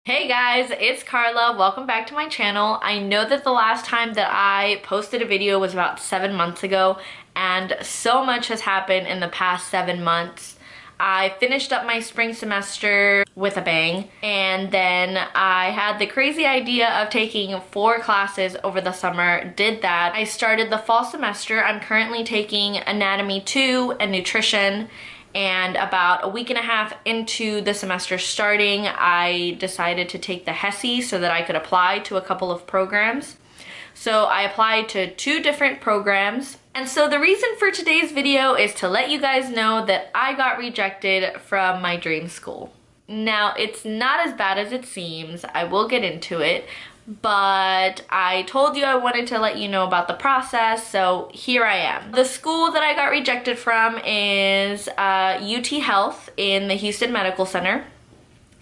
Hey guys, it's Carla. Welcome back to my channel. I know that the last time that I posted a video was about 7 months ago, and so much has happened in the past 7 months. I finished up my spring semester with a bang, and then I had the crazy idea of taking 4 classes over the summer, did that. I started the fall semester. I'm currently taking Anatomy 2 and Nutrition, and about a week and a half into the semester starting, I decided to take the HESI so that I could apply to a couple of programs. So I applied to 2 different programs. And so the reason for today's video is to let you guys know that I got rejected from my dream school. Now, it's not as bad as it seems. I will get into it. But I told you I wanted to let you know about the process, so here I am. The school that I got rejected from is UT Health in the Houston Medical Center.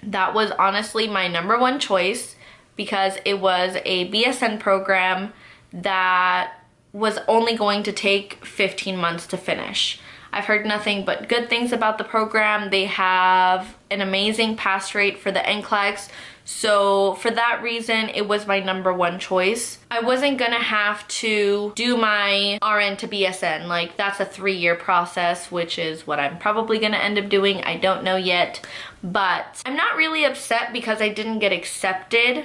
That was honestly my #1 choice because it was a BSN program that was only going to take 15 months to finish. I've heard nothing but good things about the program. They have an amazing pass rate for the NCLEX. So for that reason, it was my #1 choice. I wasn't gonna have to do my RN to BSN. Like, that's a 3-year process, which is what I'm probably gonna end up doing. I don't know yet. But I'm not really upset because I didn't get accepted.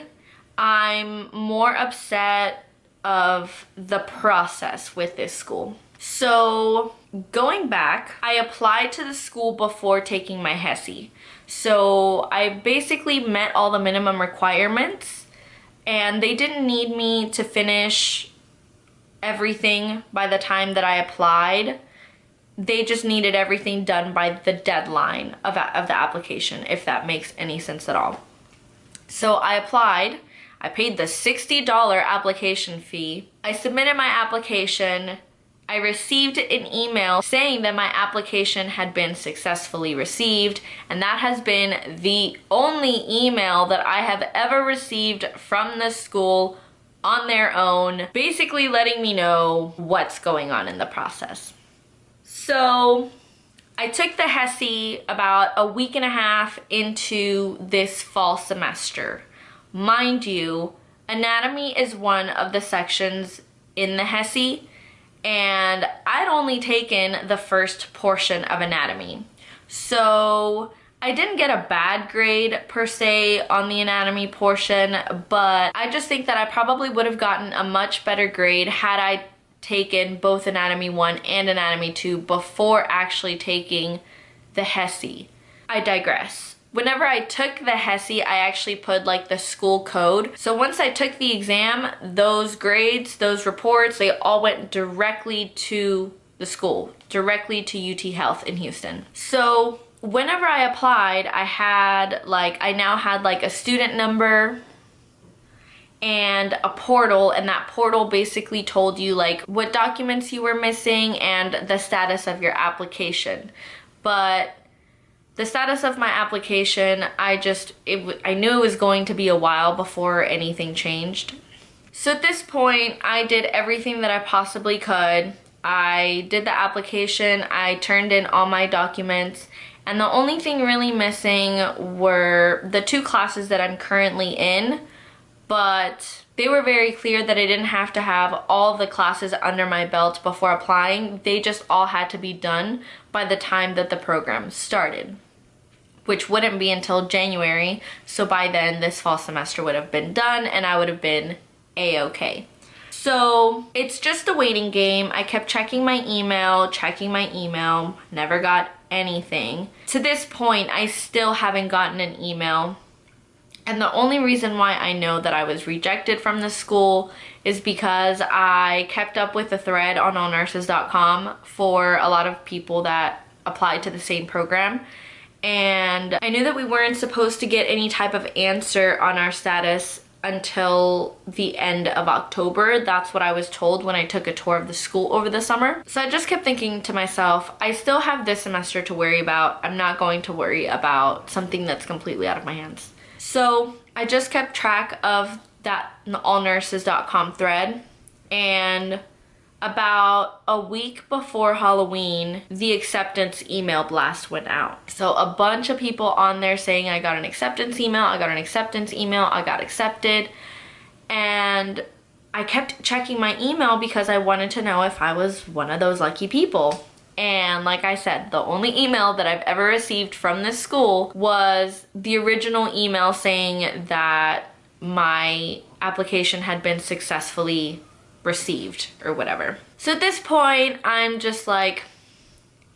I'm more upset of the process with this school. So going back, I applied to the school before taking my HESI. So I basically met all the minimum requirements, and they didn't need me to finish everything by the time that I applied. They just needed everything done by the deadline of the application, if that makes any sense at all. So I applied. I paid the $60 application fee. I submitted my application. I received an email saying that my application had been successfully received, and that has been the only email that I have ever received from the school on their own, basically letting me know what's going on in the process. So I took the HESI about a week and a half into this fall semester. Mind you, anatomy is one of the sections in the HESI, and I'd only taken the first portion of anatomy. So I didn't get a bad grade per se on the anatomy portion, but I just think that I probably would have gotten a much better grade had I taken both Anatomy 1 and Anatomy 2 before actually taking the HESI. I digress. Whenever I took the HESI, I actually put like the school code. So once I took the exam, those grades, those reports, they all went directly to the school, directly to UT Health in Houston. So whenever I applied, I now had like a student number and a portal, and that portal basically told you like what documents you were missing and the status of your application. But the status of my application, I knew it was going to be a while before anything changed. So at this point, I did everything that I possibly could. I did the application, I turned in all my documents, and the only thing really missing were the 2 classes that I'm currently in, but they were very clear that I didn't have to have all the classes under my belt before applying. They just all had to be done by the time that the program started, which wouldn't be until January. So by then, this fall semester would have been done and I would have been a-okay. So it's just a waiting game. I kept checking my email, never got anything. To this point, I still haven't gotten an email. And the only reason why I know that I was rejected from the school is because I kept up with the thread on allnurses.com for a lot of people that applied to the same program. And I knew that we weren't supposed to get any type of answer on our status until the end of October. That's what I was told when I took a tour of the school over the summer. So I just kept thinking to myself, I still have this semester to worry about. I'm not going to worry about something that's completely out of my hands. So I just kept track of that allnurses.com thread, and about a week before Halloween, the acceptance email blast went out. So a bunch of people on there saying I got an acceptance email, I got an acceptance email, I got accepted. And I kept checking my email because I wanted to know if I was one of those lucky people. And like I said, the only email that I've ever received from this school was the original email saying that my application had been successfully received or whatever. So at this point, I'm just like,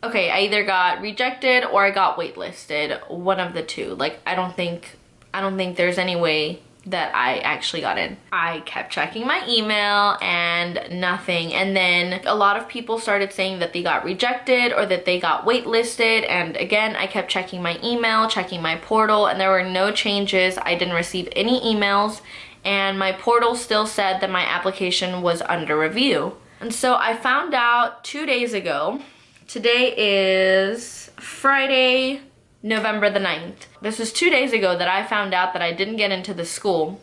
okay, I either got rejected or I got waitlisted, one of the two. Like, I don't think there's any way that I actually got in. I kept checking my email and nothing. And then a lot of people started saying that they got rejected or that they got waitlisted. And again, I kept checking my email, checking my portal, and there were no changes. I didn't receive any emails, and my portal still said that my application was under review. And so I found out 2 days ago. Today is Friday, November the 9th. This was 2 days ago that I found out that I didn't get into the school,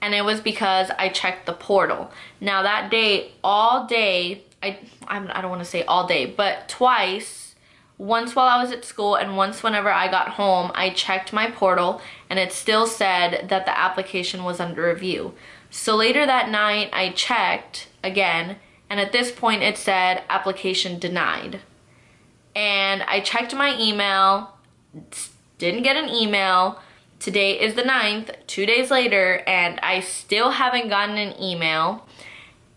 and it was because I checked the portal. Now that day, all day, I don't want to say all day, but twice, once while I was at school and once whenever I got home, I checked my portal and it still said that the application was under review. So later that night, I checked again, and at this point it said application denied. And I checked my email, didn't get an email. Today is the 9th, 2 days later, and I still haven't gotten an email.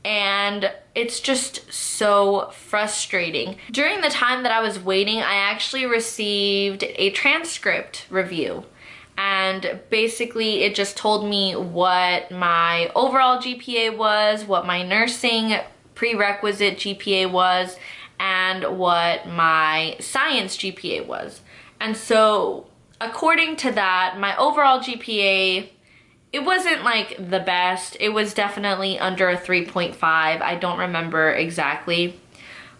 And it's just so frustrating. During the time that I was waiting, I actually received a transcript review. And basically it just told me what my overall GPA was, what my nursing prerequisite GPA was, and what my science GPA was. And so according to that, my overall GPA, it wasn't like the best. It was definitely under a 3.5. I don't remember exactly.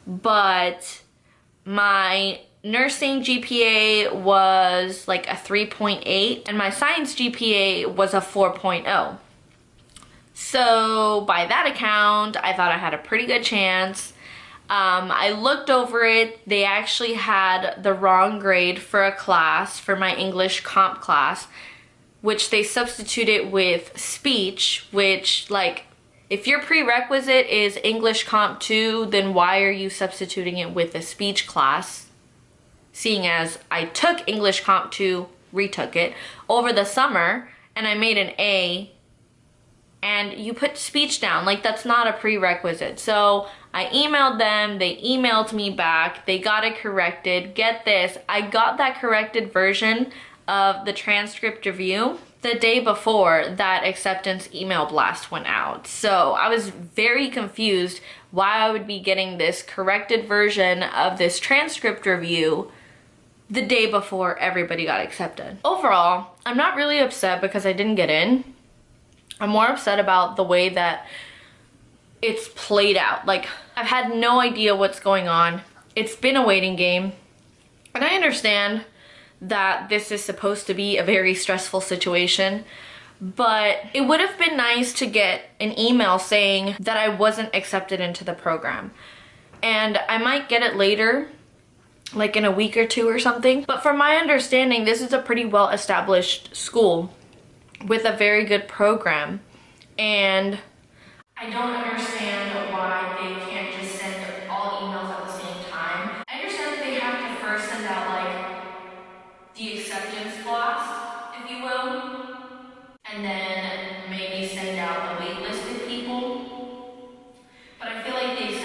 But my nursing GPA was like a 3.8 and my science GPA was a 4.0. So by that account, I thought I had a pretty good chance. I looked over it. They actually had the wrong grade for a class, for my English comp class, which they substituted with speech, which, like, if your prerequisite is English comp 2, then why are you substituting it with a speech class? Seeing as I took English comp 2, retook it, over the summer, and I made an A, and you put speech down. Like, that's not a prerequisite. So I emailed them, they emailed me back, they got it corrected. Get this, I got that corrected version of the transcript review the day before that acceptance email blast went out. So I was very confused why I would be getting this corrected version of this transcript review the day before everybody got accepted. Overall, I'm not really upset because I didn't get in. I'm more upset about the way that it's played out. Like, I've had no idea what's going on. It's been a waiting game. And I understand that this is supposed to be a very stressful situation, but it would have been nice to get an email saying that I wasn't accepted into the program. And I might get it later, like in a week or two or something. But from my understanding, this is a pretty well-established school with a very good program, and I don't understand why they can't just send all emails at the same time. I understand that they have to first send out like the acceptance blast, if you will, and then maybe send out the waitlisted people. But I feel like the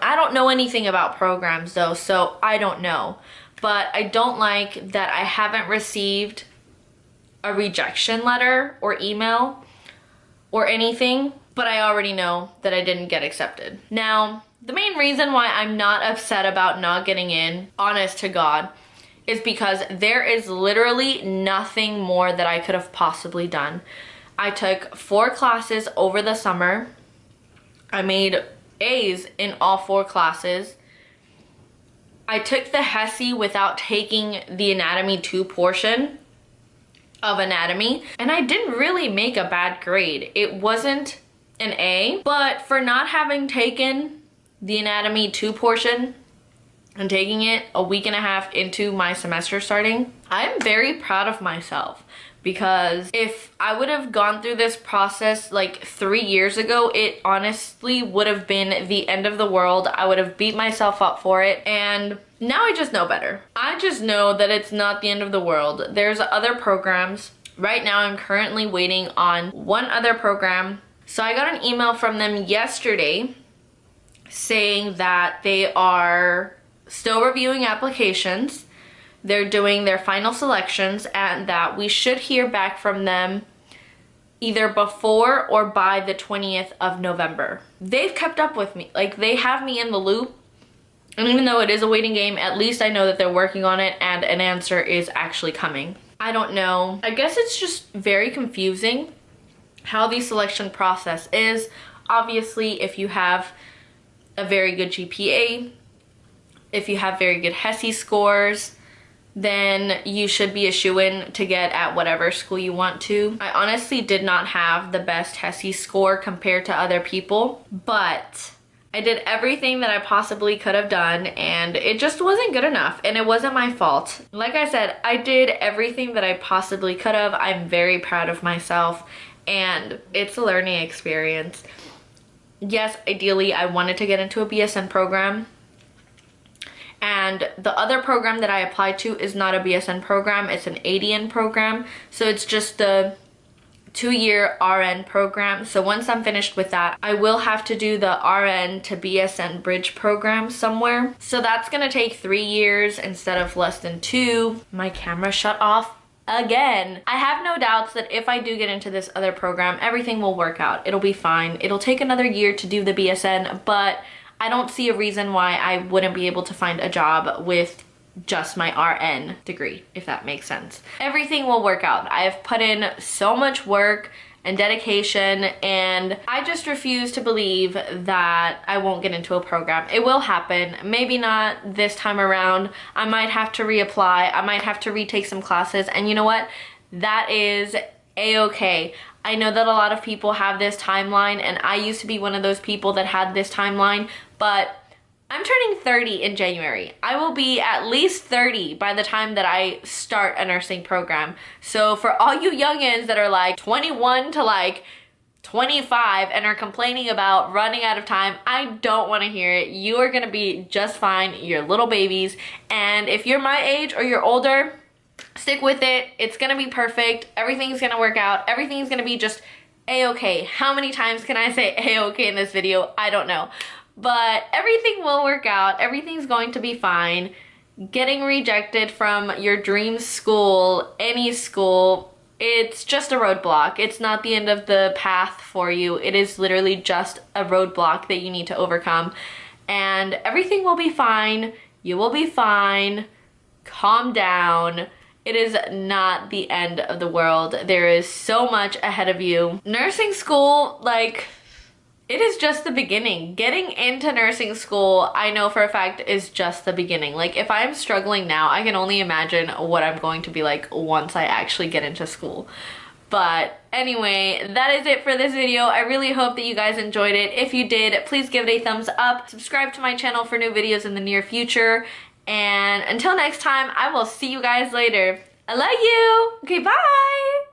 I don't know anything about programs though, so I don't know. But I don't like that I haven't received a rejection letter or email or anything, but I already know that I didn't get accepted. Now, the main reason why I'm not upset about not getting in, honest to God, is because there is literally nothing more that I could have possibly done. I took 4 classes over the summer. I made A's in all 4 classes. I took the HESI without taking the Anatomy 2 portion of anatomy, and I didn't really make a bad grade. It wasn't an A. But for not having taken the Anatomy 2 portion and taking it a week and a half into my semester starting, I'm very proud of myself, because if I would have gone through this process like 3 years ago, it honestly would have been the end of the world. I would have beat myself up for it, and now I just know better. I just know that it's not the end of the world. There's other programs. Right now I'm currently waiting on one other program. So I got an email from them yesterday saying that they are still reviewing applications. They're doing their final selections, and that we should hear back from them either before or by the 20th of November. They've kept up with me. Like, they have me in the loop. And even though it is a waiting game, at least I know that they're working on it and an answer is actually coming. I don't know. I guess it's just very confusing how the selection process is. Obviously, if you have a very good GPA, if you have very good HESI scores, then you should be a shoo-in to get at whatever school you want to. I honestly did not have the best HESI score compared to other people, but I did everything that I possibly could have done, and it just wasn't good enough, and it wasn't my fault. Like I said, I did everything that I possibly could have. I'm very proud of myself, and it's a learning experience. Yes, ideally, I wanted to get into a BSN program, and the other program that I applied to is not a BSN program, it's an ADN program. So it's just the 2-year RN program. So once I'm finished with that, I will have to do the RN to BSN bridge program somewhere. So that's gonna take 3 years instead of less than 2. My camera shut off again. I have no doubts that if I do get into this other program, everything will work out. It'll be fine. It'll take another year to do the BSN, but I don't see a reason why I wouldn't be able to find a job with just my RN degree, if that makes sense. Everything will work out. I have put in so much work and dedication, and I just refuse to believe that I won't get into a program. It will happen. Maybe not this time around. I might have to reapply. I might have to retake some classes, and you know what? That is a-okay. I know that a lot of people have this timeline, and I used to be one of those people that had this timeline, but I'm turning 30 in January. I will be at least 30 by the time that I start a nursing program. So for all you youngins that are like 21 to like 25 and are complaining about running out of time, I don't want to hear it. You are going to be just fine. You're little babies. And if you're my age or you're older, stick with it. It's going to be perfect. Everything's going to work out. Everything's going to be just a-okay. How many times can I say a-okay in this video? I don't know. But everything will work out. Everything's going to be fine. Getting rejected from your dream school, any school, it's just a roadblock. It's not the end of the path for you. It is literally just a roadblock that you need to overcome. And everything will be fine. You will be fine. Calm down. It is not the end of the world. There is so much ahead of you. Nursing school, like, it is just the beginning. Getting into nursing school, I know for a fact, is just the beginning. Like, if I'm struggling now, I can only imagine what I'm going to be like once I actually get into school. But anyway, that is it for this video. I really hope that you guys enjoyed it. If you did, please give it a thumbs up. Subscribe to my channel for new videos in the near future. And until next time, I will see you guys later. I love you. Okay, bye.